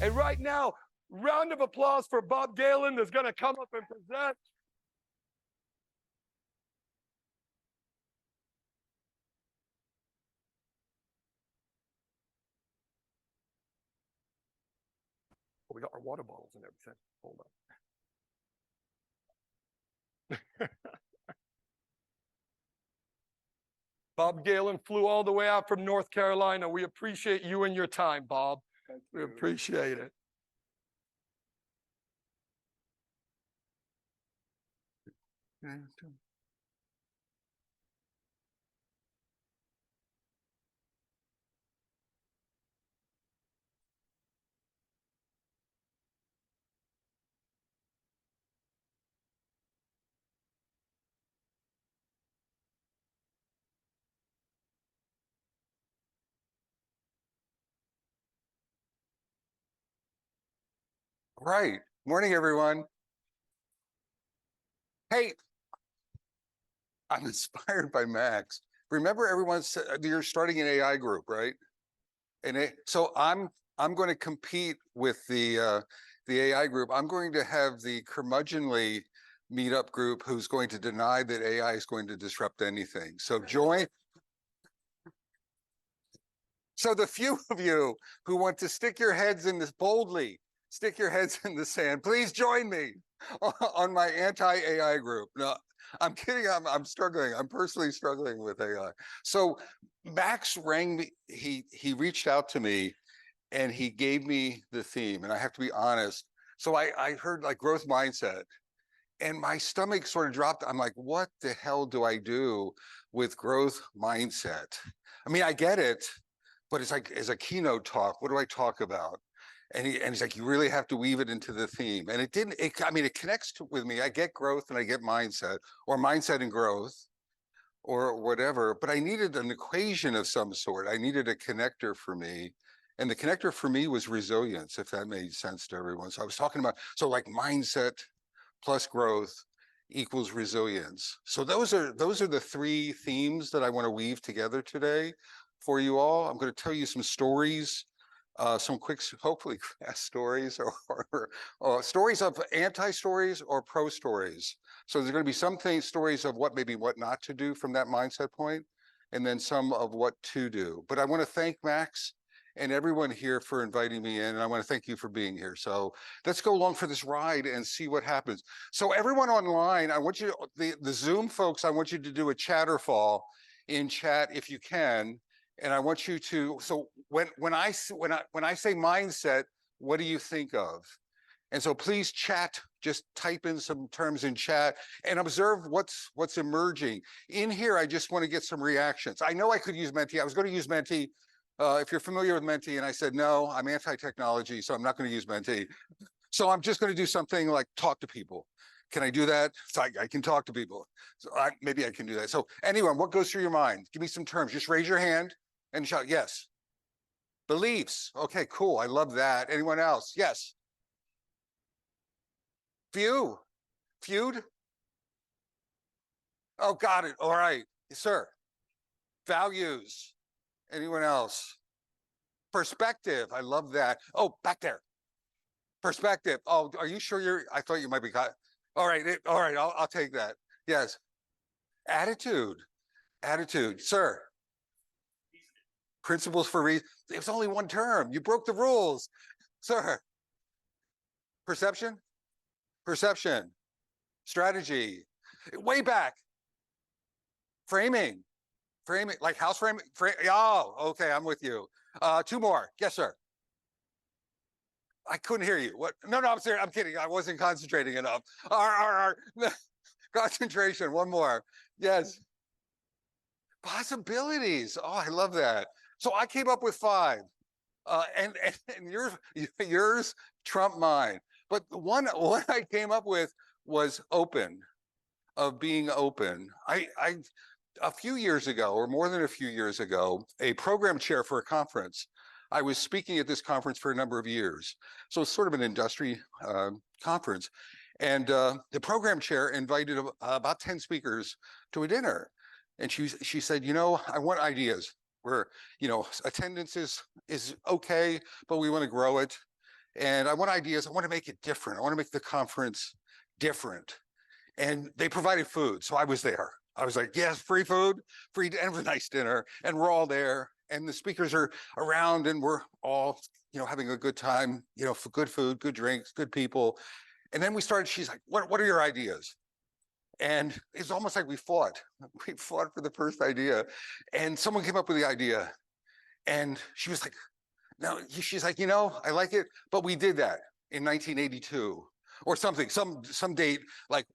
And right now, round of applause for Bob Galen that's going to come up and present. We got our water bottles and everything. Hold on. Bob Galen flew all the way out from North Carolina. We appreciate you and your time, Bob. We appreciate it. Right. Morning, everyone. Hey, I'm inspired by Max. Remember, everyone said you're starting an AI group, right? So I'm going to compete with the AI group. I'm going to have the curmudgeonly meetup group who's going to deny that AI is going to disrupt anything. So join. So the few of you who want to stick your heads in this boldly, stick your heads in the sand, please join me on my anti-AI group. No, I'm kidding. I'm struggling. I'm personally struggling with AI. So Max rang me. He reached out to me, and he gave me the theme. And I have to be honest. So I heard like growth mindset, and my stomach sort of dropped. I'm like, what the hell do I do with growth mindset? I mean, I get it, but it's like as a keynote talk, what do I talk about? And he's like, you really have to weave it into the theme. And it didn't, I mean, it connects with me. I get growth and I get mindset, or mindset and growth, or whatever, but I needed an equation of some sort. I needed a connector for me. And the connector for me was resilience, if that made sense to everyone. So I was talking about, so like mindset plus growth equals resilience. So those are the three themes that I want to weave together today for you all. I'm going to tell you some stories, some quick, hopefully fast stories, or stories of anti-stories or pro stories. So there's going to be some stories of what not to do from that mindset point, and then some of what to do. But I want to thank Max and everyone here for inviting me in, and I want to thank you for being here. So let's go along for this ride and see what happens. So everyone online, I want you to, the Zoom folks, I want you to do a chatterfall in chat if you can. And I want you to, so when I say mindset, what do you think of? And so please chat, just type in some terms in chat and observe what's emerging. In here, I just want to get some reactions. I know I could use Menti. I was going to use Menti. If you're familiar with Menti, and I said, no, I'm anti-technology, so I'm not going to use Menti. So I'm just going to do something like talk to people. Can I do that? So I can talk to people. So maybe I can do that. So anyone, what goes through your mind? Give me some terms. Just raise your hand and shout, yes. Beliefs. Okay, cool. I love that. Anyone else? Yes. Feud. Oh, got it. All right. Yes, sir. Values. Anyone else? Perspective. I love that. Oh, back there. Perspective. Oh, are you sure I thought you might be caught. All right. All right. I'll take that. Yes. Attitude. Sir. Principles for reason. It's only one term. You broke the rules. Sir. Perception. Strategy. Way back. Framing, like house framing. Oh, okay, I'm with you. Two more. Yes, sir. I couldn't hear you. What? No, I'm serious. I'm kidding. I wasn't concentrating enough. Concentration. One more. Yes. Possibilities. Oh, I love that. So I came up with 5. And yours trump mine. But one I came up with was open, of being open. A few years ago, or more than a few years ago, a program chair for a conference. I was speaking at this conference for a number of years. So it's sort of an industry conference. And the program chair invited about 10 speakers to a dinner. And she said, I want ideas where, attendance is okay, but we want to grow it. And I want ideas. I want to make it different. I want to make the conference different. And they provided food. So I was there. I was like, yes, free food, free, and it was a nice dinner. And we're all there. And the speakers are around and we're all, having a good time, for good food, good drinks, good people. And then we started, she's like, what are your ideas? And it's almost like we fought. We fought for the first idea. And someone came up with the idea. And she was like, no, she's like, I like it, but we did that in 1982 or something, some date like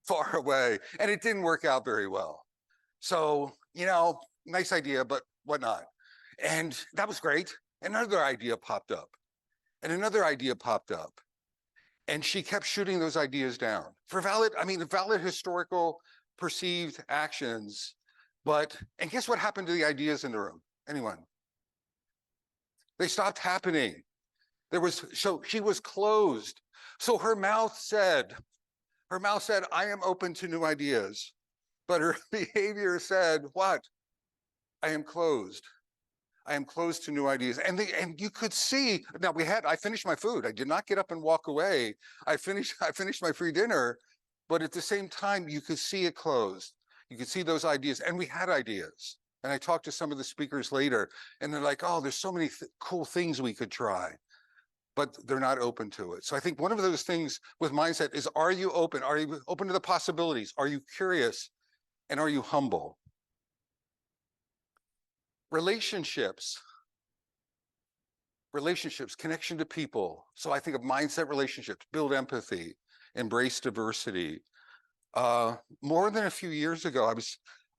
far away, and it didn't work out very well. So, nice idea, but whatnot. And that was great. Another idea popped up, and another idea popped up. And she kept shooting those ideas down for valid historical perceived actions. And guess what happened to the ideas in the room? Anyone? They stopped happening. So she was closed. So her mouth said, I am open to new ideas. But her behavior said, what? I am closed. I am closed to new ideas. And you could see, now I finished my food. I did not get up and walk away. I finished my free dinner, but at the same time, you could see it closed. You could see those ideas, and we had ideas. And I talked to some of the speakers later, and they're like, oh, there's so many cool things we could try, but they're not open to it. So I think one of those things with mindset is, are you open? Are you open to the possibilities? Are you curious? And are you humble? Relationships, connection to people. So I think of mindset relationships, build empathy, embrace diversity. More than a few years ago,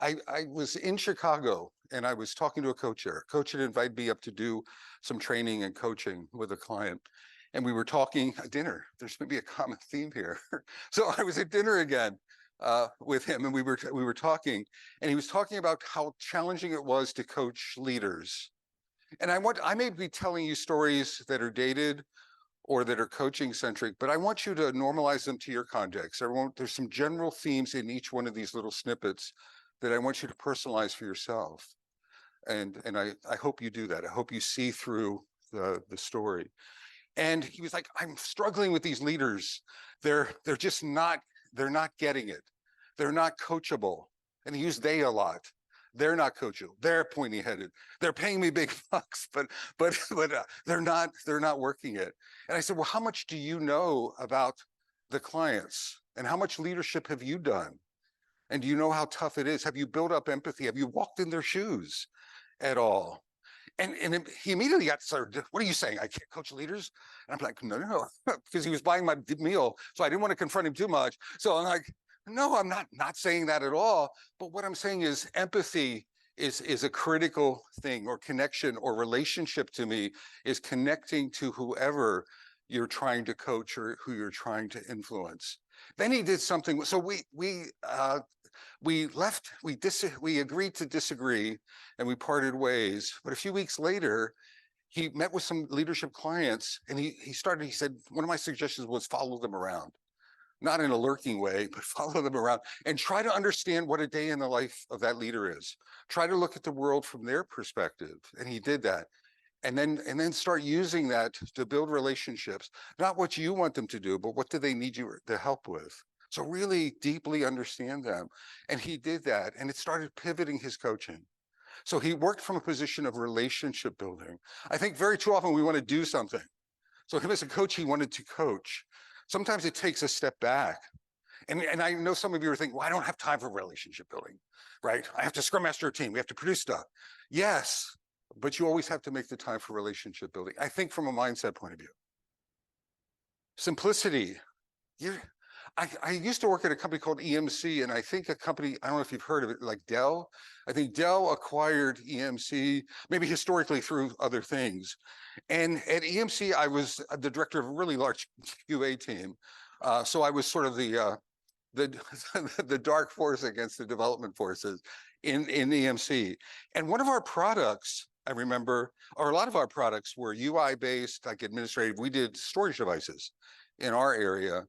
I was in Chicago and I was talking to a coach there. A coach had invited me up to do some training and coaching with a client. And we were talking at dinner. There's maybe a common theme here. So I was at dinner again with him, and we were talking, and he was talking about how challenging it was to coach leaders. And I may be telling you stories that are dated or that are coaching centric, but I want you to normalize them to your context. There's some general themes in each one of these little snippets that I want you to personalize for yourself. And I hope you do that. I hope you see through the story. And he was like, I'm struggling with these leaders. They're not getting it. They're not coachable. And he used they a lot. They're not coachable. They're pointy headed. They're paying me big bucks, but they're not working it. And I said, well, how much do you know about the clients? And how much leadership have you done? And do you know how tough it is? Have you built up empathy? Have you walked in their shoes at all? And he immediately got started, what are you saying? I can't coach leaders? And I'm like, no, because he was buying my meal. So I didn't want to confront him too much. So I'm like, no, I'm not saying that at all. But what I'm saying is empathy is a critical thing, or connection or relationship to me is connecting to whoever you're trying to coach or who you're trying to influence. Then he did something. So we agreed to disagree and we parted ways. But a few weeks later, he met with some leadership clients, and he said, one of my suggestions was follow them around. Not in a lurking way, but follow them around and try to understand what a day in the life of that leader is. Try to look at the world from their perspective. And he did that. And then start using that to build relationships, not what you want them to do, but what do they need you to help with. So really deeply understand them. And he did that, and it started pivoting his coaching. So he worked from a position of relationship building. I think very too often we want to do something. So him as a coach, he wanted to coach. Sometimes it takes a step back. And I know some of you are thinking, well, I don't have time for relationship building, right? I have to scrum master a team. We have to produce stuff. Yes, but you always have to make the time for relationship building. I think from a mindset point of view. Simplicity. I used to work at a company called EMC, and I think a company, I don't know if you've heard of it, like Dell. I think Dell acquired EMC, maybe historically through other things. And at EMC, I was the director of a really large QA team. So I was sort of the dark force against the development forces in EMC. And one of our products, I remember, or a lot of our products were UI-based, like administrative. We did storage devices in our area.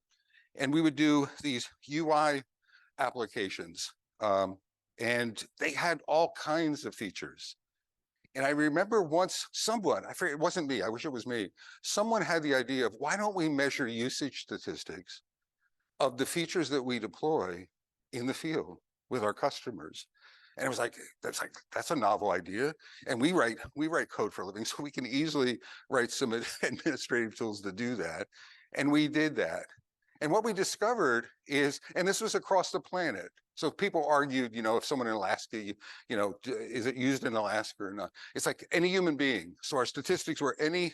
And we would do these UI applications, and they had all kinds of features. And I remember once someone, I forget, it wasn't me, I wish it was me, someone had the idea of why don't we measure usage statistics of the features that we deploy in the field with our customers. And it was like, that's a novel idea. And we write code for a living, so we can easily write some administrative tools to do that. And we did that. And what we discovered is, and this was across the planet. So people argued, if someone in Alaska, is it used in Alaska or not? It's like any human being. So our statistics were any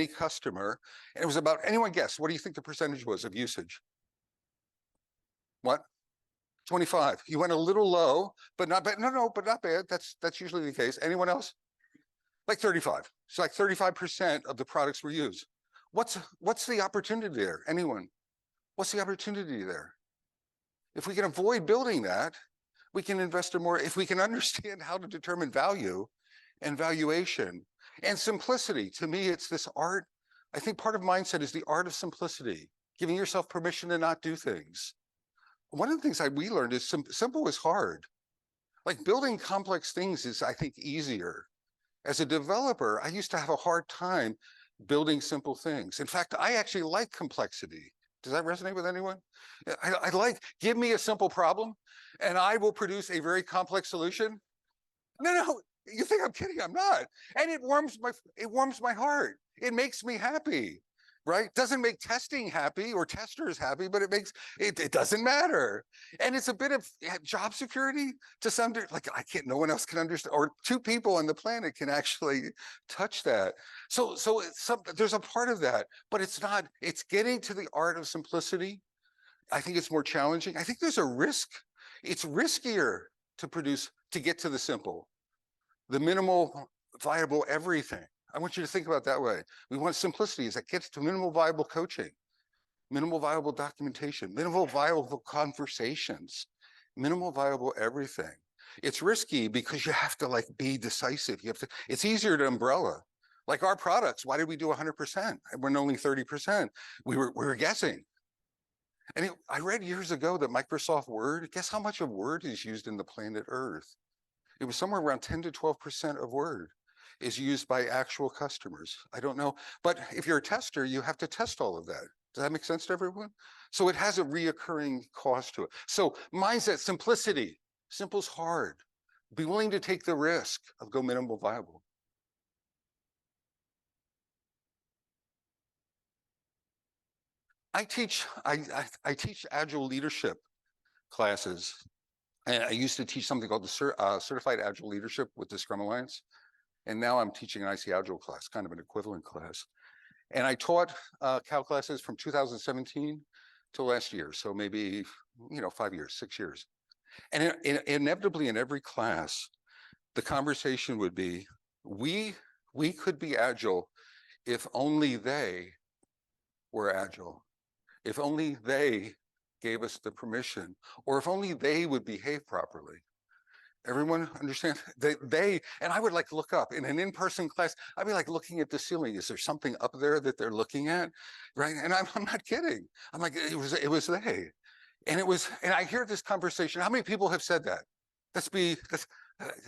customer, and it was about, anyone guess, what do you think the percentage was of usage? What? 25. You went a little low, but not bad. No, but not bad. That's usually the case. Anyone else? Like 35. It's like 35% of the products were used. What's the opportunity there? Anyone? What's the opportunity there? If we can avoid building that, we can invest in more. If we can understand how to determine value and valuation and simplicity, to me, it's this art. I think part of mindset is the art of simplicity, giving yourself permission to not do things. One of the things we learned is simple is hard. Like building complex things is, I think, easier. As a developer, I used to have a hard time building simple things. In fact, I actually like complexity. Does that resonate with anyone? I like, give me a simple problem and I will produce a very complex solution. No, you think I'm kidding? I'm not. And it warms my heart. It makes me happy. Right? Doesn't make testing happy or testers happy, but it doesn't matter. And it's a bit of job security to some degree. Like no one else can understand, or two people on the planet can actually touch that. So there's a part of that, but it's getting to the art of simplicity. I think it's more challenging. I think there's a risk. It's riskier to get to the simple, the minimal viable everything. I want you to think about it that way. We want simplicity that gets to minimal viable coaching, minimal viable documentation, minimal viable conversations, minimal viable everything. It's risky because you have to be decisive. It's easier to umbrella. Like our products, why did we do 100%? We're only 30%. We were guessing. And I read years ago that Microsoft Word, guess how much of Word is used in the planet Earth? It was somewhere around 10 to 12% of Word is used by actual customers. I don't know, but if you're a tester, you have to test all of that. Does that make sense to everyone? So it has a reoccurring cost to it. So mindset, simplicity, simple's hard. Be willing to take the risk of go minimal viable. I teach Agile leadership classes. And I used to teach something called the Certified Agile Leadership with the Scrum Alliance. And now I'm teaching an IC Agile class, kind of an equivalent class. And I taught Cal classes from 2017 to last year. So maybe, 5 years, 6 years. And inevitably in every class, the conversation would be, we could be Agile if only they were Agile, if only they gave us the permission, or if only they would behave properly. Everyone understand? And I would look up in an in-person class. I'd be looking at the ceiling. Is there something up there that they're looking at? Right? And I'm not kidding. I'm like, it was they. And I hear this conversation. How many people have said that? That's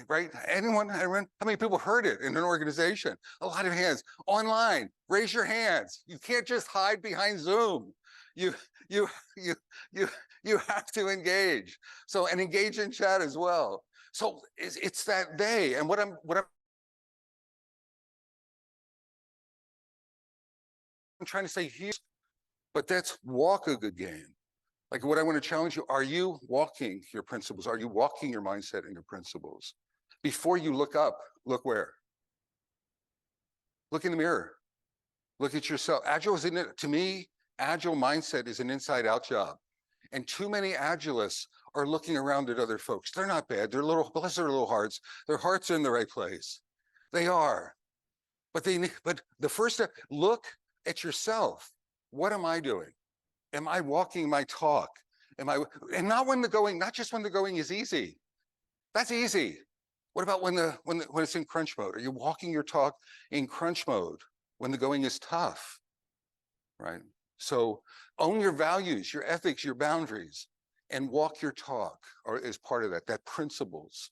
right? Anyone? How many people heard it in an organization? A lot of hands. Online, raise your hands. You can't just hide behind Zoom. You have to engage. So, and engage in chat as well. So it's that they, and what I'm trying to say here, but that's walk a good game. Like what I want to challenge you, are you walking your principles? Are you walking your mindset and your principles? Before you look up, look where? Look in the mirror. Look at yourself. Agile is to me, Agile mindset is an inside out job. And too many Agilists are looking around at other folks. They're not bad. Bless their little hearts. Their hearts are in the right place. They are. But the first step, look at yourself. What am I doing? Am I walking my talk? And not just when the going is easy. That's easy. What about when it's in crunch mode? Are you walking your talk in crunch mode when the going is tough? Right? So own your values, your ethics, your boundaries, and walk your talk, or as part of that principles.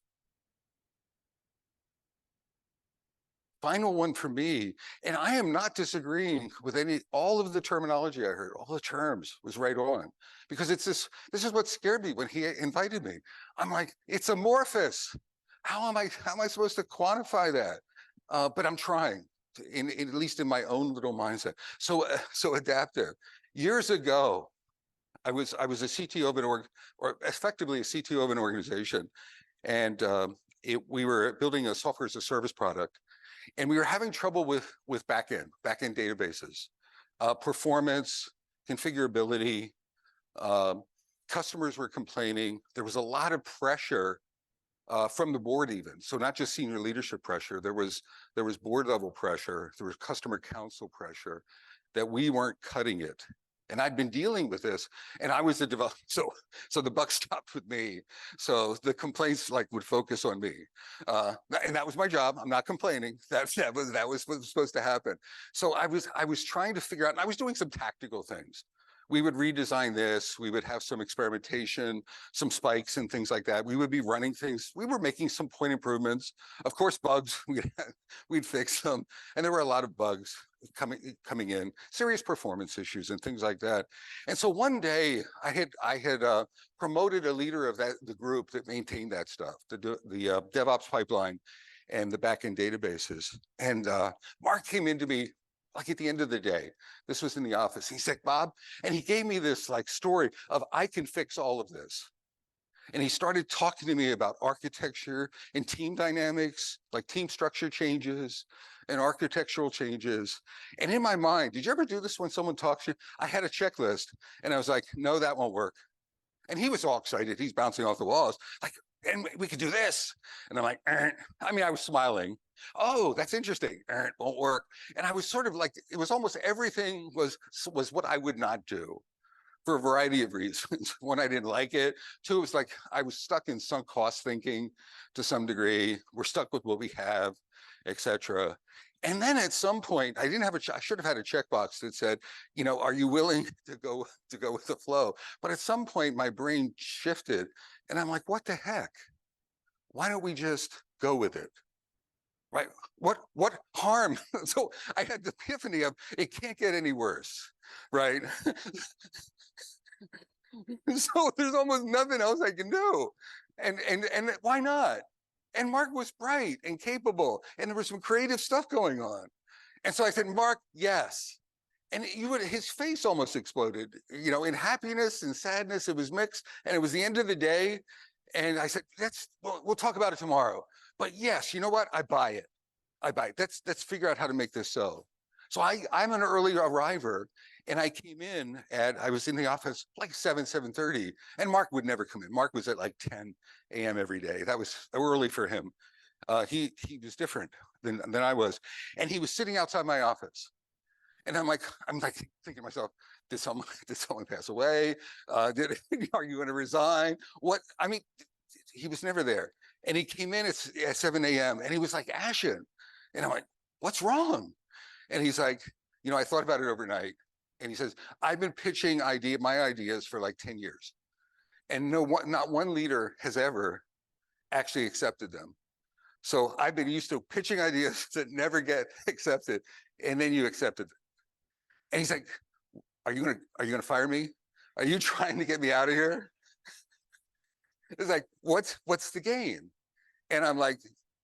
final one for me, and I am not disagreeing with all of the terminology I heard, all the terms was right on, because this is what scared me when he invited me. I'm like, it's amorphous. How am I supposed to quantify that? But I'm trying, at least in my own little mindset. So adaptive. Years ago, I was a CTO of or effectively a CTO of an organization, and we were building a software as a service product, and we were having trouble with backend databases, performance, configurability. Customers were complaining. There was a lot of pressure from the board, even. So not just senior leadership pressure. There was board level pressure. There was customer council pressure that we weren't cutting it. And I'd been dealing with this, and I was the developer. So the buck stopped with me. So the complaints would focus on me, and that was my job. I'm not complaining. That was what was supposed to happen. So I was trying to figure out. And I was doing some tactical things. We would redesign this. We would have some experimentation, some spikes and things like that. We would be running things. We were making some point improvements. Of course, bugs, we'd fix them. And there were a lot of bugs coming in, serious performance issues and things like that. And so one day I had promoted a leader of the group that maintained that stuff, the DevOps pipeline and the backend databases. And Mark came into me at the end of the day. This was in the office. He said, Bob, and he gave me this story of, I can fix all of this. And he started talking to me about architecture and team dynamics, like team structure changes and architectural changes. And in my mind, did you ever do this when someone talks to you? I had a checklist, and I was like, no, that won't work. And he was all excited. He's bouncing off the walls, and we could do this. And I'm like, I was smiling. Oh, that's interesting. Won't work. And I was sort of it was almost everything was what I would not do for a variety of reasons. One, I didn't like it. Two, it was I was stuck in sunk cost thinking to some degree. We're stuck with what we have, etc. And then at some point, I should have had a checkbox that said, are you willing to go with the flow? But at some point, my brain shifted, and I'm like, what the heck? Why don't we just go with it? Right? What harm? So I had the epiphany of, it can't get any worse, right? So there's almost nothing else I can do. And why not? And Mark was bright and capable, and there was some creative stuff going on. And so I said, Mark, yes. And his face almost exploded, in happiness and sadness. It was mixed, and it was the end of the day. And I said, we'll talk about it tomorrow. But yes, you know what? I buy it. Let's figure out how to make this so. So I'm an early arriver, and I came in I was in the office 7:30, and Mark would never come in. Mark was at 10 a.m. every day. That was early for him. He was different than I was. And he was sitting outside my office. And I'm thinking to myself, did someone pass away? Are you going to resign? He was never there. And he came in at 7 a.m. and he was ashen. And I'm like, what's wrong? And he's like, I thought about it overnight. And he says, I've been pitching my ideas for 10 years. And not one leader has ever actually accepted them. So I've been used to pitching ideas that never get accepted. And then you accepted them. And he's like, are you gonna fire me? Are you trying to get me out of here? It's like, what's the game? And I'm like,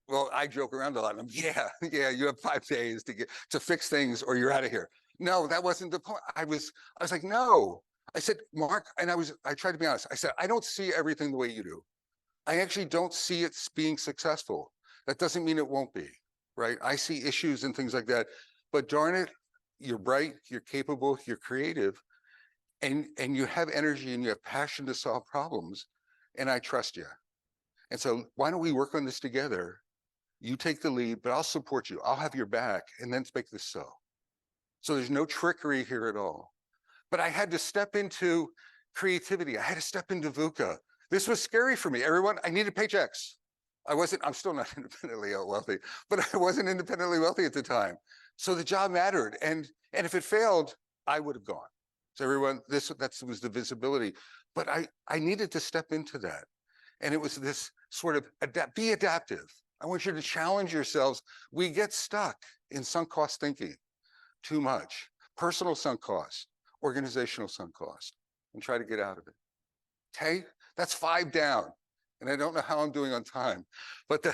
well, I joke around a lot. I'm yeah, you have 5 days to fix things or you're out of here. No, that wasn't the point. I was like, no. I said, Mark, and I tried to be honest. I said, I don't see everything the way you do. I actually don't see it being successful. That doesn't mean it won't be, right? I see issues and things like that, but darn it, you're bright, you're capable, you're creative, and you have energy and you have passion to solve problems, and I trust you. And so why don't we work on this together? You take the lead, but I'll support you. I'll have your back, and then make this so. So there's no trickery here at all. But I had to step into creativity. I had to step into VUCA. This was scary for me. I needed paychecks. I'm still not independently wealthy, but I wasn't independently wealthy at the time. So the job mattered. And if it failed, I would have gone. So that was the visibility. But I needed to step into that. And it was this sort of be adaptive. I want you to challenge yourselves. We get stuck in sunk cost thinking too much. Personal sunk cost, organizational sunk cost, and try to get out of it. Okay, that's 5 down. And I don't know how I'm doing on time, but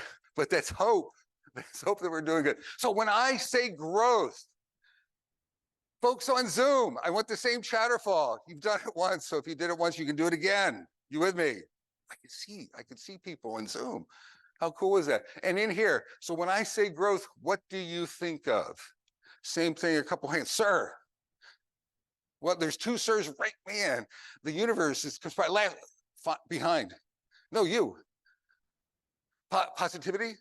that's hope. Let's hope that we're doing good. So when I say growth, folks on Zoom, I want the same chatterfall. You've done it once, so if you did it once, you can do it again. You with me? I can see people on Zoom. How cool is that? And in here, so when I say growth, what do you think of? Same thing, a couple hands. Sir. Well, there's 2 sirs right, man. The universe is behind. No, you. Positivity?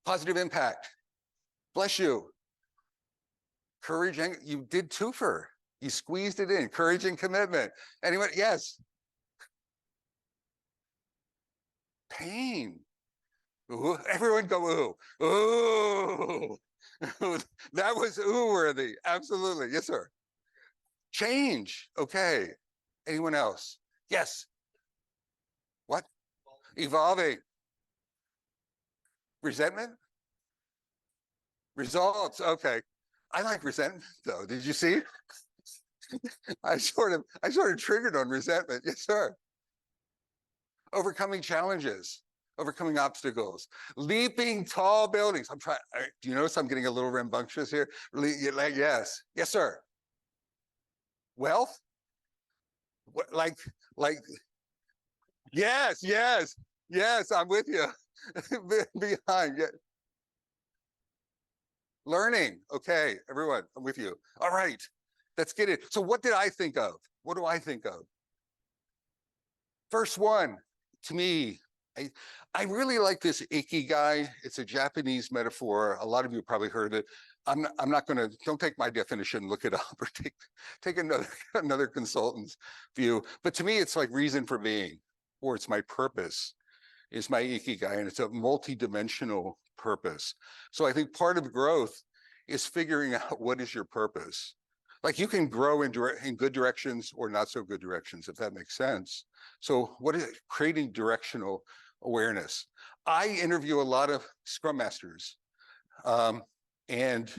Positive impact. Bless you. Courage, and you did twofer. You squeezed it in. Courage and commitment. Anyone? Yes. Pain. Ooh, everyone go ooh. Ooh. That was ooh worthy. Absolutely. Yes, sir. Change. Okay. Anyone else? Yes. What? Evolving. Resentment? Results. Okay. I like resentment though. Did you see? I sort of triggered on resentment. Yes, sir. Overcoming challenges, overcoming obstacles, leaping tall buildings. I'm trying. Do you notice I'm getting a little rambunctious here? Yes. Yes, sir. Wealth? Like, yes, yes, yes, I'm with you. Behind, yeah. Learning. Okay, everyone, I'm with you. All right, let's get it. So what did I think of? What do I think of? First one, to me, I really like this ikigai. It's a Japanese metaphor. A lot of you probably heard it. I'm not going to, don't take my definition, look it up, or take another consultant's view. But to me, it's like reason for being, or it's my purpose, is my ikigai, and it's a multi-dimensional purpose. So I think part of growth is figuring out what is your purpose. Like you can grow in good directions or not so good directions, if that makes sense. So what is it? Creating directional awareness. I interview a lot of Scrum Masters, and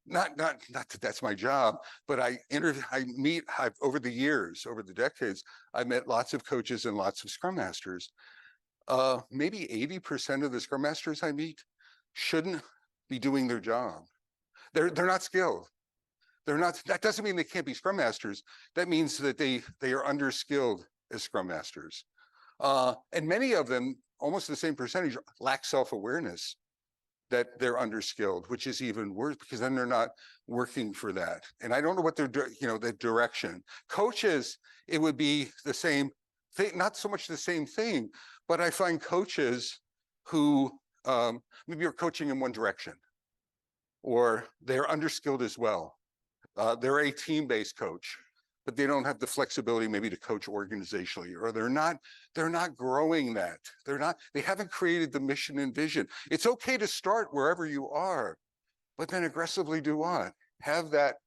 not that that's my job, but over the years, over the decades, I've met lots of coaches and lots of Scrum Masters. Maybe 80% of the Scrum Masters I meet shouldn't be doing their job. They're not skilled. They're not. That doesn't mean they can't be Scrum Masters. That means that they are underskilled as Scrum Masters. And many of them, almost the same percentage, lack self-awareness that they're underskilled, which is even worse because then they're not working for that. And I don't know what the direction. Coaches, it would be the same thing, not so much the same thing, but I find coaches who maybe are coaching in one direction, or they're underskilled as well. They're a team-based coach, but they don't have the flexibility maybe to coach organizationally, or they're not growing that. They haven't created the mission and vision. It's okay to start wherever you are, but then aggressively do what? Have that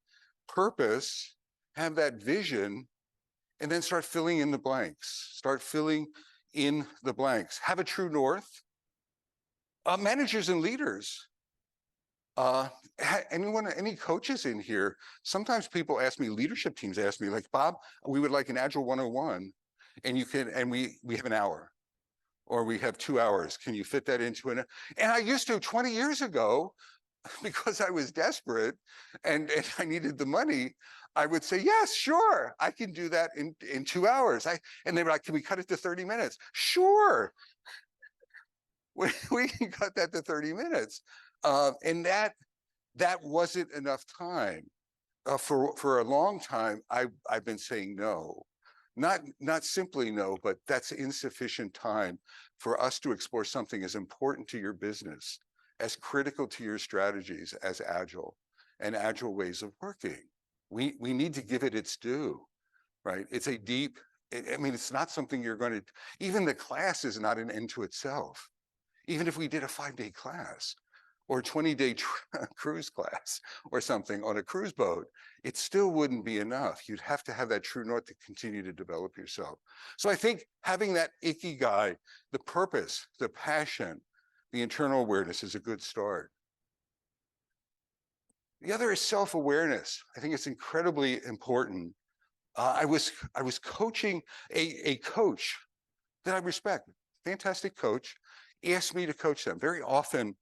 purpose, have that vision, and then start filling in the blanks. Start filling in the blanks. Have a true north. Managers and leaders. Any coaches in here? Sometimes people ask me, leadership teams ask me, like, Bob, we would like an Agile 101, and we have an hour, or we have 2 hours. Can you fit that into and I used to 20 years ago, because I was desperate and I needed the money, I would say, yes, sure, I can do that in 2 hours. And they were like, can we cut it to 30 minutes? Sure. We can cut that to 30 minutes. And that wasn't enough time. For a long time, I've been saying no. Not simply no, but that's insufficient time for us to explore something as important to your business, as critical to your strategies as Agile and Agile ways of working. We need to give it its due, right? It's a deep, I mean, it's not something you're going to, even the class is not an end to itself. Even if we did a 5-day class or a 20-day cruise class or something on a cruise boat, it still wouldn't be enough. You'd have to have that true north to continue to develop yourself. So I think having that ikigai, the purpose, the passion, The internal awareness is a good start. The other is self-awareness. I think it's incredibly important. I was coaching a coach that I respect, fantastic coach, asked me to coach them. Very often,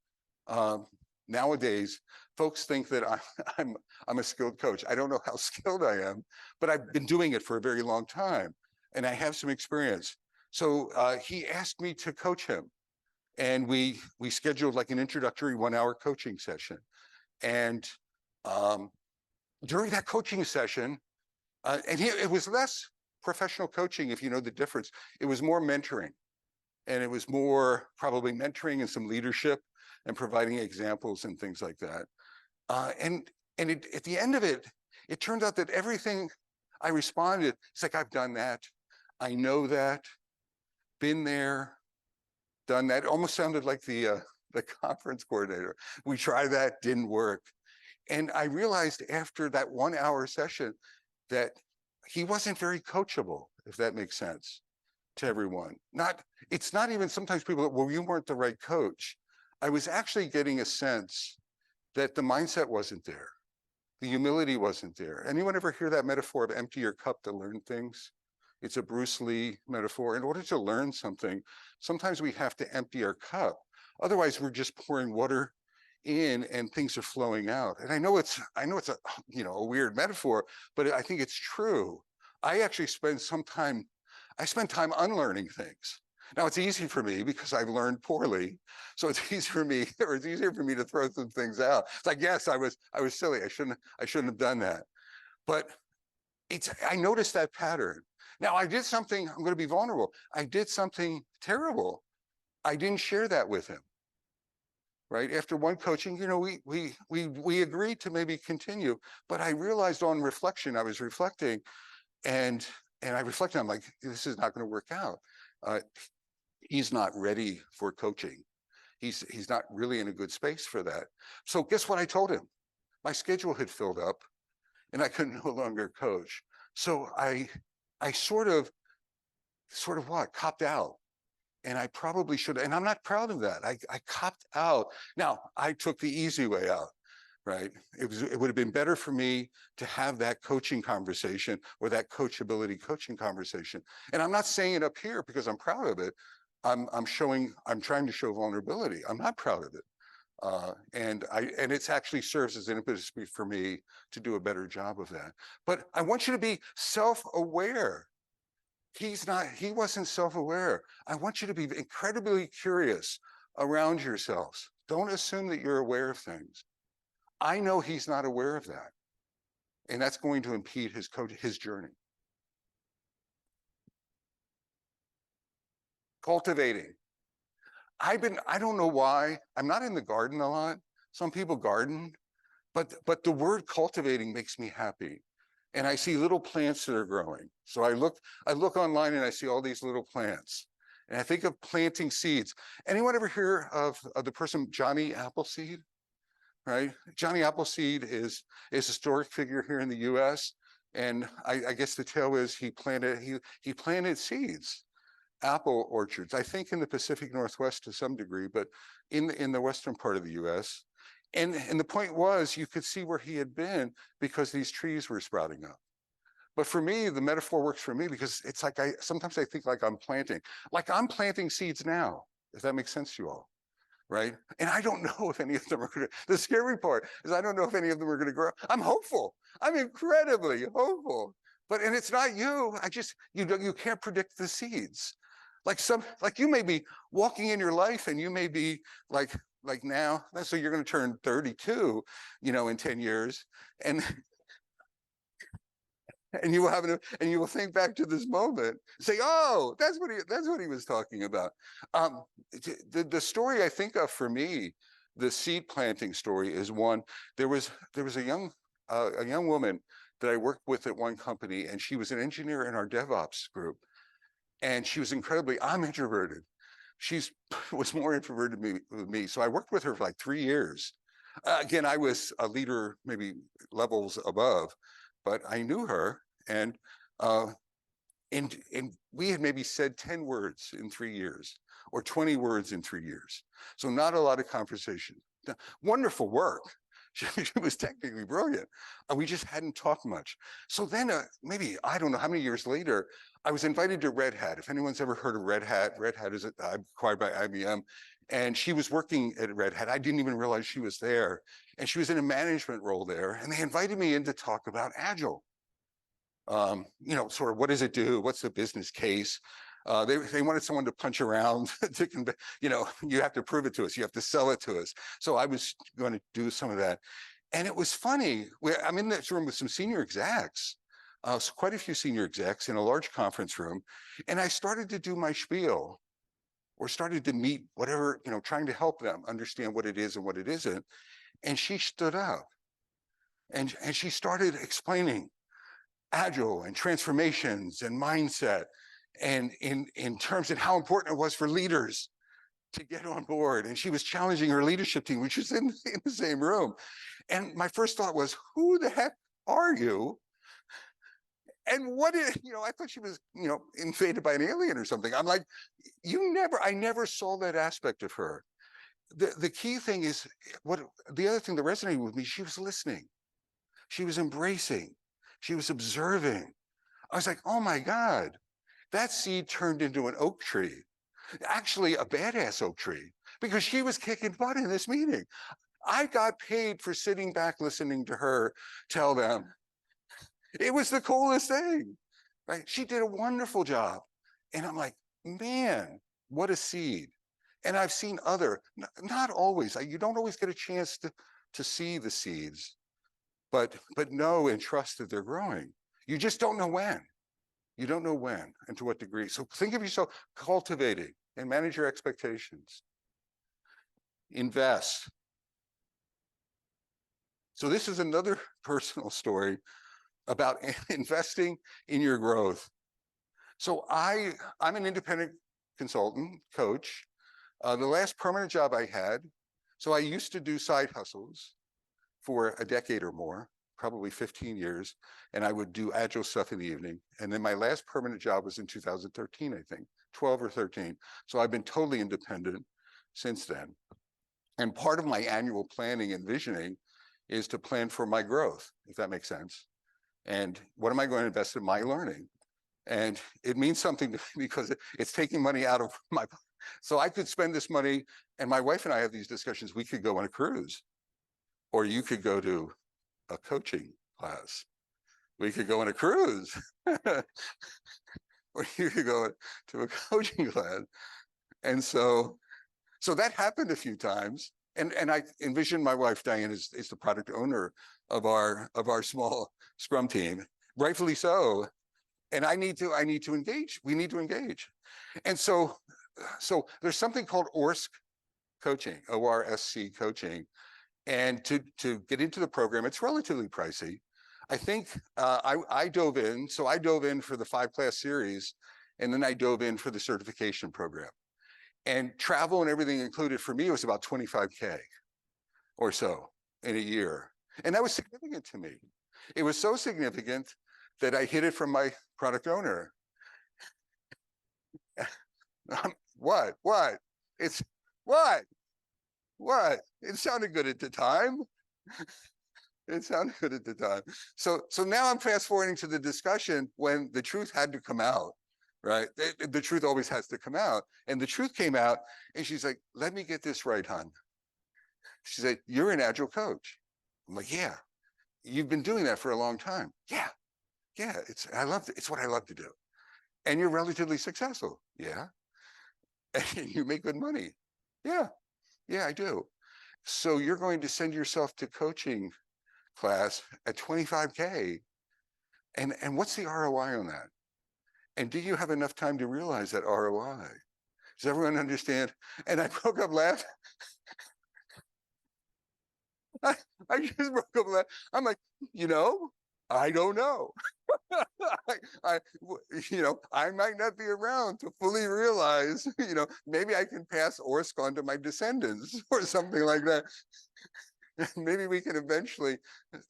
nowadays, folks think that I'm a skilled coach. I don't know how skilled I am, but I've been doing it for a very long time, and I have some experience. So he asked me to coach him, and we scheduled like an introductory 1-hour coaching session. And during that coaching session, and it was less professional coaching, if you know the difference. It was more mentoring, and it was more probably mentoring and some leadership and providing examples and things like that. And at the end of it, it turned out that everything I responded, it's like, I've done that. I know that, been there, done that. It almost sounded like the conference coordinator. We tried that, didn't work. And I realized after that 1-hour session that he wasn't very coachable, if that makes sense to everyone. It's not even sometimes people, well, you weren't the right coach. I was actually getting a sense that the mindset wasn't there. The humility wasn't there. Anyone ever hear that metaphor of empty your cup to learn things? It's a Bruce Lee metaphor. In order to learn something, sometimes we have to empty our cup. Otherwise, we're just pouring water in and things are flowing out. And I know it's a, a weird metaphor, but I think it's true. I actually spend time unlearning things. Now it's easy for me because I've learned poorly. So it's easier for me to throw some things out. It's like, yes, I was silly. I shouldn't have done that. But I noticed that pattern. Now I did something, I'm going to be vulnerable. I did something terrible. I didn't share that with him. Right after one coaching, we agreed to maybe continue, but I realized on reflection, I was reflecting, and I reflected. I'm like, this is not going to work out. He's not ready for coaching. He's not really in a good space for that. So guess what I told him? My schedule had filled up, and I could no longer coach. So I sort of copped out. And I probably should, and I'm not proud of that. I copped out. Now, I took the easy way out, right? It would have been better for me to have that coaching conversation or that coachability coaching conversation. And I'm not saying it up here because I'm proud of it. I'm trying to show vulnerability. I'm not proud of it. And it actually serves as an impetus for me to do a better job of that. But I want you to be self-aware. He wasn't self-aware. I want you to be incredibly curious around yourselves. Don't assume that you're aware of things. I know he's not aware of that. And that's going to impede his journey. Cultivating. I don't know why. I'm not in the garden a lot. Some people garden, but the word cultivating makes me happy. And I see little plants that are growing. So I look online and I see all these little plants. And I think of planting seeds. Anyone ever hear of the person Johnny Appleseed? Right? Johnny Appleseed is a historic figure here in the US. And I guess the tale is he planted seeds, apple orchards, I think in the Pacific Northwest to some degree, but in the western part of the US. And the point was, you could see where he had been because these trees were sprouting up. But for me, the metaphor works for me because it's like sometimes I think like I'm planting seeds now, if that makes sense to you all, right? And I don't know if any of them are going to, the scary part is I don't know if any of them are going to grow. I'm hopeful. I'm incredibly hopeful. And it's not you. You can't predict the seeds. Like you may be walking in your life and you may be like now, so you're going to turn 32, in 10 years. And you will think back to this moment, say, oh, that's what he was talking about. The story I think of for me, the seed planting story is one. There was a young woman that I worked with at one company, and she was an engineer in our DevOps group. And she was I'm introverted. She was more introverted than me. So I worked with her for like 3 years. Again, I was a leader, maybe levels above, but I knew her, and we had maybe said 10 words in 3 years. or 20 words in 3 years. So not a lot of conversation. Wonderful work. She was technically brilliant. We just hadn't talked much. So then maybe, I don't know how many years later, I was invited to Red Hat. If anyone's ever heard of Red Hat is acquired by IBM. And she was working at Red Hat. I didn't even realize she was there. And she was in a management role there. And they invited me in to talk about Agile. Sort of what does it do? What's the business case? They wanted someone to punch around to convey, you have to prove it to us. You have to sell it to us. So I was going to do some of that. And it was funny. I'm in this room with some senior execs, so quite a few senior execs in a large conference room. And I started to do my spiel or started to meet whatever, trying to help them understand what it is and what it isn't. And she stood up and she started explaining Agile and transformations and mindset and in terms of how important it was for leaders to get on board. And she was challenging her leadership team, which was in the same room. And my first thought was, who the heck are you? And I thought she was, invaded by an alien or something. I'm like, I never saw that aspect of her. The key thing is, the other thing that resonated with me, she was listening. She was embracing. She was observing. I was like, oh my God, that seed turned into an oak tree, actually a badass oak tree, because she was kicking butt in this meeting. I got paid for sitting back listening to her tell them. It was the coolest thing, right? She did a wonderful job. And I'm like, man, what a seed. And I've seen not always, you don't always get a chance to see the seeds, but know and trust that they're growing. You just don't know when. You don't know when and to what degree. So think of yourself cultivating and manage your expectations. Invest. So this is another personal story about investing in your growth. So I'm an independent consultant, coach. The last permanent job I had, so I used to do side hustles for a decade or more, probably 15 years, and I would do Agile stuff in the evening. And then my last permanent job was in 2013, I think, 12 or 13. So I've been totally independent since then. And part of my annual planning and visioning is to plan for my growth, if that makes sense. And what am I going to invest in my learning? And it means something to me because it's taking money out of my, so I could spend this money, and my wife and I have these discussions, we could go on a cruise, or you could go to a coaching class. We could go on a cruise, or you could go to a coaching class. And so that happened a few times. And I envision my wife, Diane, is the product owner of our small Scrum team, rightfully so. And I need to engage. We need to engage. And so there's something called ORSC coaching, ORSC coaching. And to get into the program, it's relatively pricey. I think I dove in. So I dove in for the 5-class series, and then I dove in for the certification program. And travel and everything included for me was about 25K or so in a year. And that was significant to me. It was so significant that I hid it from my product owner. What? It's what? It sounded good at the time. It sounded good at the time. So now I'm fast forwarding to the discussion when the truth had to come out, right? The truth always has to come out. And the truth came out, and she's like, let me get this right, hon. She said, you're an Agile coach. I'm like, yeah. You've been doing that for a long time. Yeah, it's what I love to do. And you're relatively successful. Yeah. And you make good money. Yeah, I do. So you're going to send yourself to coaching class at 25K. And what's the ROI on that? And do you have enough time to realize that ROI? Does everyone understand? And I broke up laughing. I just broke up laughing. I'm like, I don't know. I might not be around to fully realize, maybe I can pass ORSC on to my descendants or something like that. Maybe we can eventually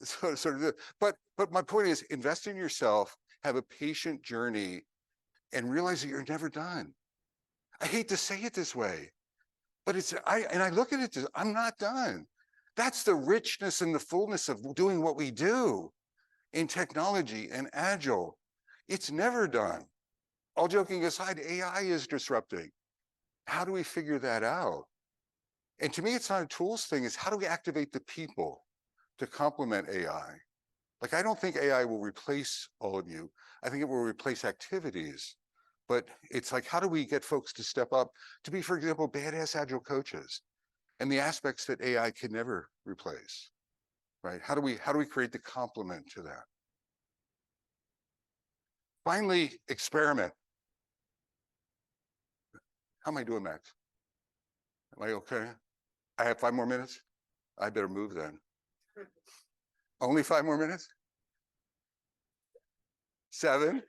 sort of do it. But my point is, invest in yourself, have a patient journey, and realize that you're never done. I hate to say it this way, but I look at it, I'm not done. That's the richness and the fullness of doing what we do in technology and Agile. It's never done. All joking aside, AI is disrupting. How do we figure that out? And to me, it's not a tools thing, it's how do we activate the people to complement AI? Like, I don't think AI will replace all of you. I think it will replace activities. But it's like, how do we get folks to step up to be, for example, badass Agile coaches and the aspects that AI can never replace, right? How do we create the complement to that? Finally, experiment. How am I doing, Max? Am I okay? I have 5 more minutes? I better move then. Only 5 more minutes? 7?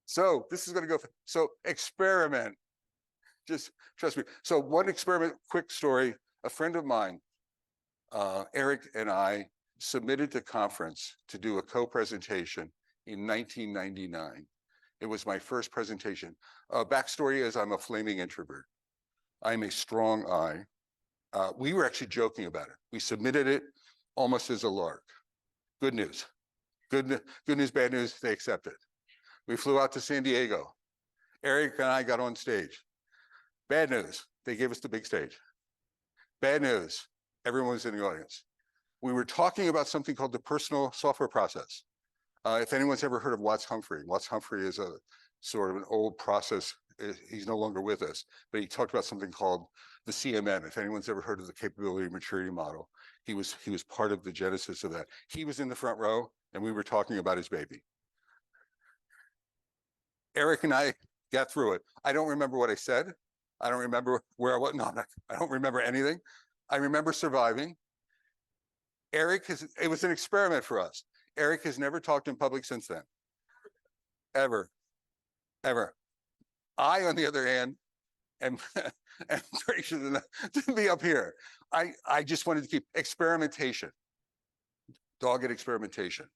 So this is going to go. So experiment. Just trust me. So one experiment, quick story. A friend of mine, Eric, and I submitted to conference to do a co-presentation in 1999. It was my first presentation. Backstory is I'm a flaming introvert. I'm a strong I. We were actually joking about it. We submitted it almost as a lark. Good news. Good news, bad news, they accepted. We flew out to San Diego. Eric and I got on stage. Bad news, they gave us the big stage. Bad news, everyone was in the audience. We were talking about something called the personal software process. If anyone's ever heard of Watts Humphrey is a sort of an old process. He's no longer with us, but he talked about something called the CMM. If anyone's ever heard of the capability maturity model, he was part of the genesis of that. He was in the front row, and we were talking about his baby. Eric and I got through it. I don't remember what I said. I don't remember where I was. No, I don't remember anything. I remember surviving. It was an experiment for us. Eric has never talked in public since then. Ever. I, on the other hand, am pretty sure to be up here. I just wanted to keep experimentation. Dogged experimentation.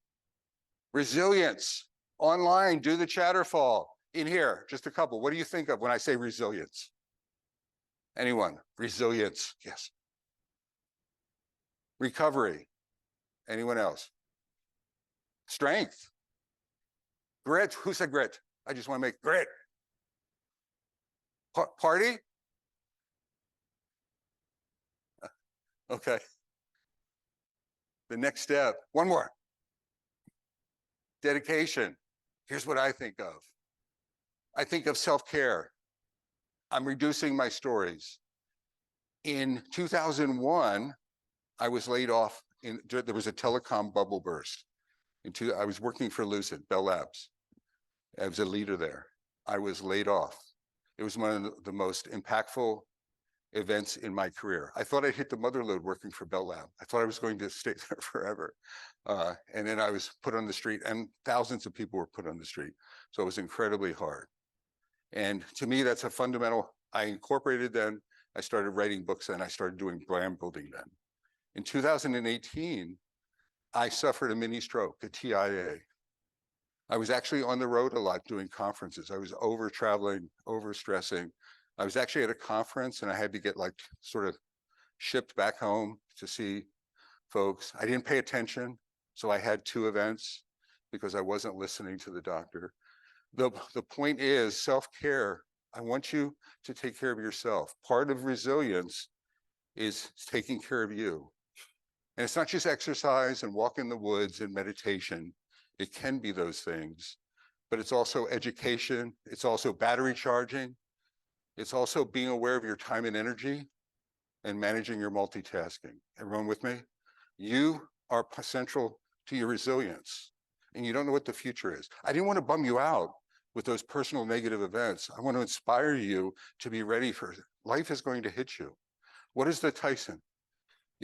Resilience. Online, do the chatterfall. In here, just a couple. What do you think of when I say resilience? Anyone? Resilience, yes. Recovery. Anyone else? Strength. Grit. Who said grit? I just want to make grit. Party? Okay. The next step. One more. Dedication. Here's what I think of. I think of self-care. I'm reducing my stories. In 2001, I was laid off. There was a telecom bubble burst. I was working for Lucid, Bell Labs. I was a leader there. I was laid off. It was one of the most impactful events in my career. I thought I'd hit the mother lode working for Bell Lab. I thought I was going to stay there forever. And then I was put on the street, and thousands of people were put on the street. So it was incredibly hard. And to me, that's a fundamental. I incorporated then. I started writing books then. I started doing brand building then. In 2018, I suffered a mini stroke, a TIA. I was actually on the road a lot doing conferences. I was over traveling, over stressing. I was actually at a conference and I had to get like sort of shipped back home to see folks. I didn't pay attention. So I had 2 events because I wasn't listening to the doctor. The point is self-care. I want you to take care of yourself. Part of resilience is taking care of you. And it's not just exercise and walk in the woods and meditation. It can be those things, but it's also education. It's also battery charging. It's also being aware of your time and energy and managing your multitasking. Everyone with me? You are central to your resilience, and you don't know what the future is. I didn't want to bum you out with those personal negative events. I want to inspire you to be ready for life is going to hit you. What is the Tyson?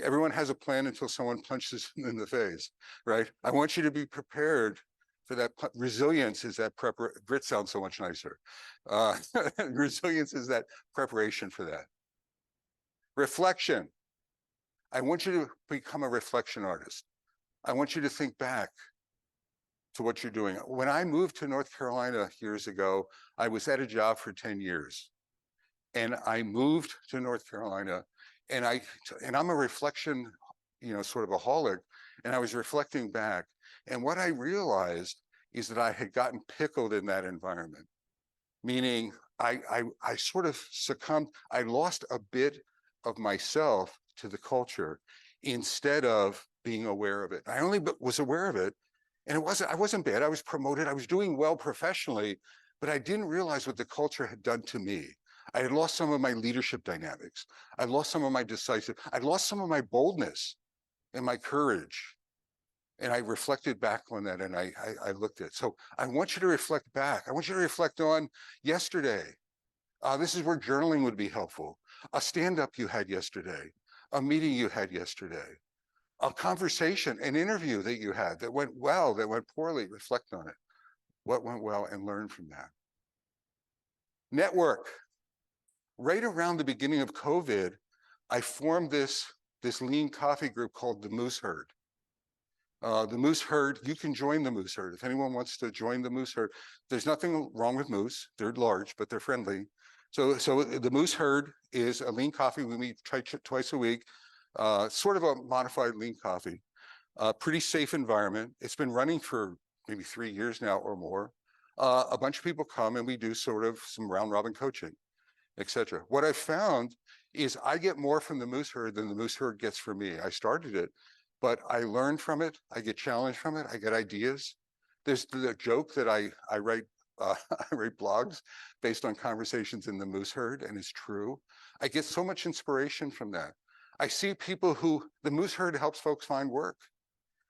Everyone has a plan until someone punches them in the face, right? I want you to be prepared for that. Resilience is that preparation. Grit sounds so much nicer. Resilience is that preparation for that. Reflection. I want you to become a reflection artist. I want you to think back to what you're doing. When I moved to North Carolina years ago, I was at a job for 10 years. And I moved to North Carolina, and I'm a reflection, sort of a holic, and I was reflecting back. And what I realized is that I had gotten pickled in that environment, meaning I sort of succumbed. I lost a bit of myself to the culture instead of being aware of it. I only was aware of it, and I wasn't bad. I was promoted. I was doing well professionally, but I didn't realize what the culture had done to me. I had lost some of my leadership dynamics. I lost some of my I lost some of my boldness and my courage. And I reflected back on that, and I looked at it. So I want you to reflect back. I want you to reflect on yesterday. This is where journaling would be helpful. A stand-up you had yesterday, a meeting you had yesterday, a conversation, an interview that you had that went well, that went poorly. Reflect on it. What went well, and learn from that. Network. Right around the beginning of COVID, I formed this lean coffee group called the Moose Herd. The Moose Herd, you can join the Moose Herd. If anyone wants to join the Moose Herd, there's nothing wrong with moose. They're large, but they're friendly. So the Moose Herd is a lean coffee. We meet twice a week, sort of a modified lean coffee. Pretty safe environment. It's been running for maybe 3 years now or more. A bunch of people come, and we do sort of some round robin coaching, etc. What I found is I get more from the Moose Herd than the Moose Herd gets from me. I started it, but I learn from it. I get challenged from it. I get ideas. There's the joke that I write I write blogs based on conversations in the Moose Herd, and it's true. I get so much inspiration from that. I see people the Moose Herd helps folks find work.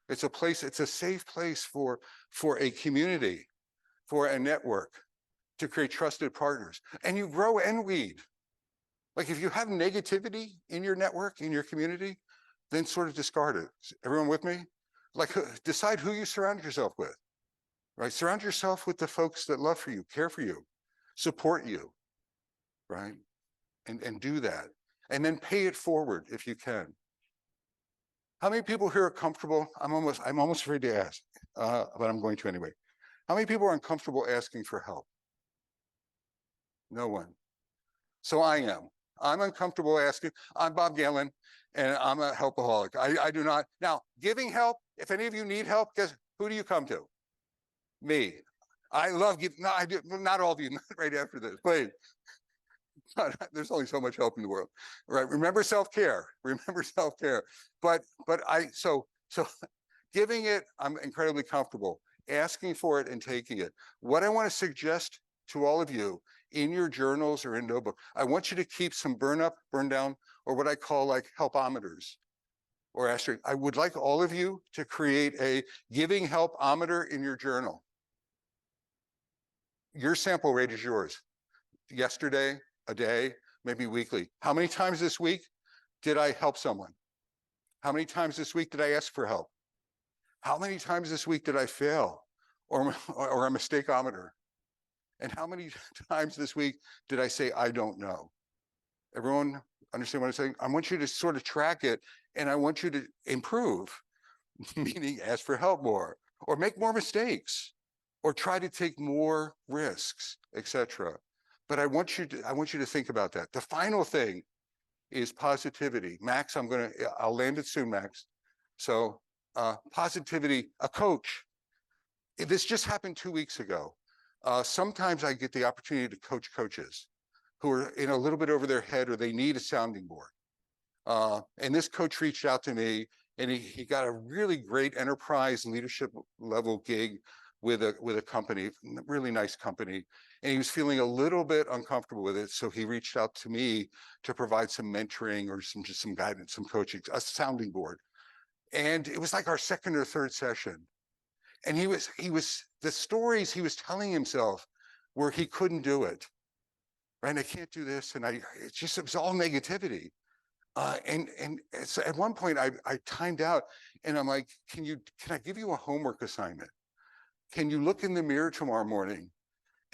It's a place, it's a safe place for a community, for a network, to create trusted partners. And you grow and weed. Like if you have negativity in your network, in your community, then sort of discard it. Everyone with me? Like decide who you surround yourself with, right? Surround yourself with the folks that love for you, care for you, support you, right? And do that. And then pay it forward if you can. How many people here are comfortable? I'm almost afraid to ask, but I'm going to anyway. How many people are uncomfortable asking for help? No one. So I am. I'm uncomfortable asking. I'm Bob Galen, and I'm a helpaholic. I do not. Now, giving help, if any of you need help, guess who do you come to? Me. I love giving. No, I do. Not all of you, right after this, please. There's only so much help in the world, right? Remember self-care. Remember self-care. But so giving it, I'm incredibly comfortable. Asking for it and taking it. What I want to suggest to all of you in your journals or in notebook, I want you to keep some burn up, burn down, or what I call like helpometers or asterisk. I would like all of you to create a giving helpometer in your journal. Your sample rate is yours. Yesterday, a day, maybe weekly. How many times this week did I help someone? How many times this week did I ask for help? How many times this week did I fail or a mistakeometer? And how many times this week did I say, I don't know? Everyone understand what I'm saying? I want you to sort of track it, and I want you to improve, meaning ask for help more, or make more mistakes, or try to take more risks, etc. But I want you to think about that. The final thing is positivity. Max, I'll land it soon, Max. So positivity, a coach. This just happened 2 weeks ago. Sometimes I get the opportunity to coach coaches who are in a little bit over their head, or they need a sounding board. And this coach reached out to me, and he got a really great enterprise leadership level gig with a company, really nice company. And he was feeling a little bit uncomfortable with it. So he reached out to me to provide some mentoring or just some guidance, some coaching, a sounding board. And it was like our second or third session. And the stories he was telling himself where he couldn't do it, right? I can't do this. And it was all negativity. And so at one point I timed out, and I'm like, can I give you a homework assignment? Can you look in the mirror tomorrow morning,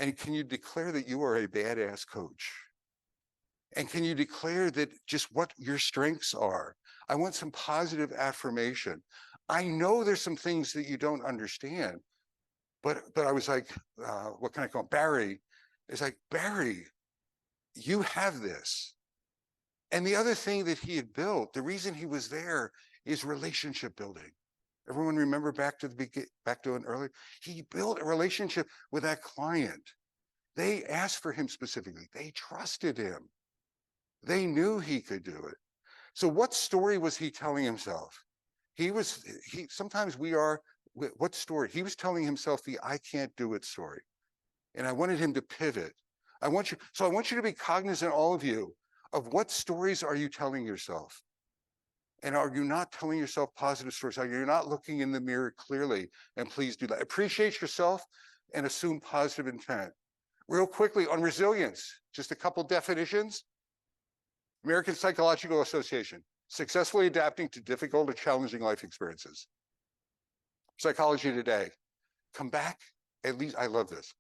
and can you declare that you are a badass coach? And can you declare that just what your strengths are? I want some positive affirmation. I know there's some things that you don't understand, But I was like, what can I call him? Barry. It's like, Barry, you have this. And the other thing that he had built, the reason he was there is relationship building. Everyone remember back to an earlier, he built a relationship with that client. They asked for him specifically. They trusted him. They knew he could do it. So what story was he telling himself? Sometimes we are, what story? He was telling himself the I can't do it story. And I wanted him to pivot. I want you to be cognizant, all of you, of what stories are you telling yourself? And are you not telling yourself positive stories? Are you not looking in the mirror clearly? And please do that. Appreciate yourself and assume positive intent. Real quickly on resilience, just a couple definitions. American Psychological Association, successfully adapting to difficult or challenging life experiences. Psychology Today, come back at least, I love this,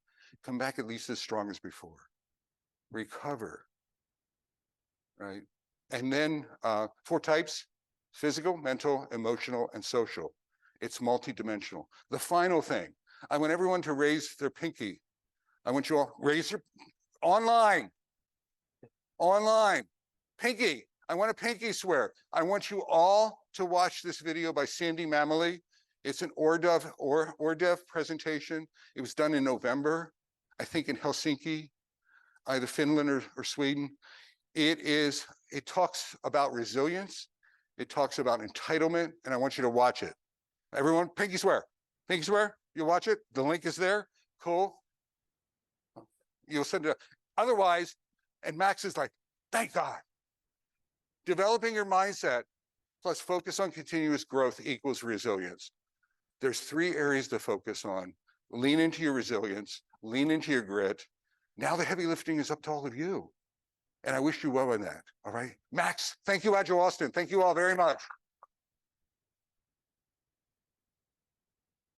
come back at least as strong as before. Recover, right? And then 4 types: physical, mental, emotional, and social. It's multidimensional. The final thing, I want everyone to raise their pinky. I want you all raise your online, pinky. I want a pinky swear. I want you all to watch this video by Sandy Mamoli. It's an ORDEV presentation. It was done in November, I think in Helsinki, either Finland or Sweden. It talks about resilience. It talks about entitlement, and I want you to watch it. Everyone, pinky swear. Pinky swear, you watch it. The link is there. Cool. You'll send it. Otherwise, and Max is like, thank God. Developing your mindset plus focus on continuous growth equals resilience. There's 3 areas to focus on. Lean into your resilience, lean into your grit. Now the heavy lifting is up to all of you. And I wish you well in that, all right? Max, thank you, Agile Austin. Thank you all very much.